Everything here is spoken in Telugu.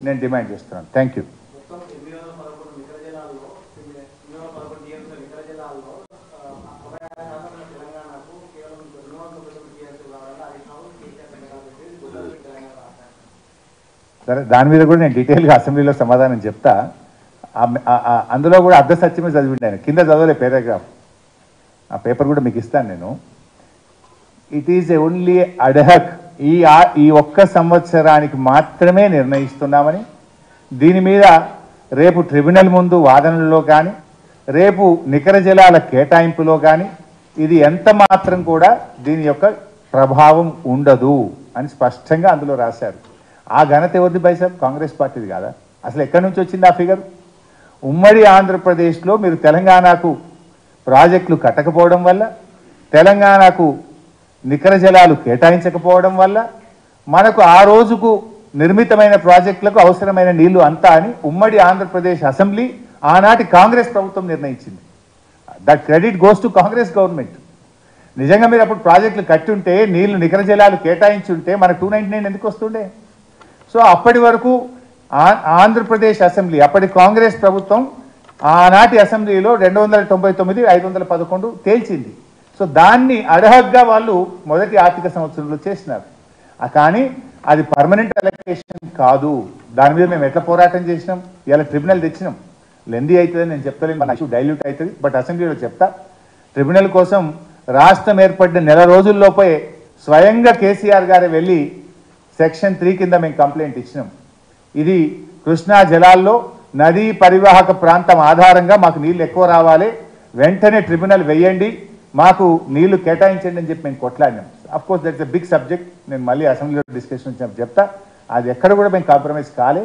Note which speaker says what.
Speaker 1: నేను డిమాండ్ చేస్తున్నాను. Thank you. సరే, దాని మీద కూడా నేను డీటెయిల్గా అసెంబ్లీలో సమాధానం చెప్తా. అందులో కూడా అర్ధ సత్యమే చదివిండి ఆయన, కింద చదవలే పారాగ్రాఫ్. ఆ పేపర్ కూడా మీకు ఇస్తాను నేను. ఇట్ ఈజ్ ఓన్లీ అడ్హక్, ఈ ఒక్క సంవత్సరానికి మాత్రమే నిర్ణయిస్తున్నామని, దీని మీద రేపు ట్రిబ్యునల్ ముందు వాదనల్లో కానీ, రేపు నికర జలాల కేటాయింపులో కానీ ఇది ఎంత మాత్రం కూడా దీని యొక్క ప్రభావం ఉండదు అని స్పష్టంగా అందులో రాశారు. ఆ ఘనత ఎవరిది బైసాబ్? కాంగ్రెస్ పార్టీది కాదా? అసలు ఎక్కడి నుంచి వచ్చింది ఆ ఫిగర్? ఉమ్మడి ఆంధ్రప్రదేశ్లో మీరు తెలంగాణకు ప్రాజెక్టులు కట్టకపోవడం వల్ల, తెలంగాణకు నికర జలాలు కేటాయించకపోవడం వల్ల మనకు ఆ రోజుకు నిర్మితమైన ప్రాజెక్టులకు అవసరమైన నీళ్లు అంతా అని ఉమ్మడి ఆంధ్రప్రదేశ్ అసెంబ్లీ ఆనాటి కాంగ్రెస్ ప్రభుత్వం నిర్ణయించింది. That credit goes to Congress government. నిజంగా మీరు అప్పుడు ప్రాజెక్టులు కట్టి ఉంటే, నీళ్లు నికర జలాలు కేటాయించి ఉంటే మనకు 299 ఎందుకు వస్తుండే? సో అప్పటి వరకు ఆంధ్రప్రదేశ్ అసెంబ్లీ, అప్పటి కాంగ్రెస్ ప్రభుత్వం ఆనాటి అసెంబ్లీలో 299, 511 తేల్చింది. సో దాన్ని అర్హగ్గా వాళ్ళు మొదటి ఆర్థిక సంవత్సరంలో చేసినారు. కానీ అది పర్మనెంట్ అలొకేషన్ కాదు. దాని మీద మేము ఎట్లా పోరాటం చేసినాం, ఇలా ట్రిబ్యునల్ తెచ్చినాం. లెందీ అవుతుందని నేను చెప్తలేను, మన ఇష్యూ డైల్యూట్ అవుతుంది, బట్ అసెంబ్లీలో చెప్తా. ట్రిబ్యునల్ కోసం రాష్ట్రం ఏర్పడిన నెల రోజుల్లోపే స్వయంగా కేసీఆర్ గారే వెళ్ళి సెక్షన్ 3 కింద మేము కంప్లైంట్ ఇచ్చినాం. ఇది కృష్ణా జలాల్లో నదీ పరివాహక ప్రాంతం ఆధారంగా మాకు నీళ్ళు ఎక్కువ రావాలి, వెంటనే ట్రిబ్యునల్ వేయండి, మాకు నీళ్లు కేటాయించండి అని చెప్పి మేము కొట్లాడినాం. Of course that's a big subject, నేను మళ్ళీ అసెంబ్లీలో డిస్కషన్ చెప్తా. అది ఎక్కడ కూడా మేము కాంప్రమైజ్ కాలే.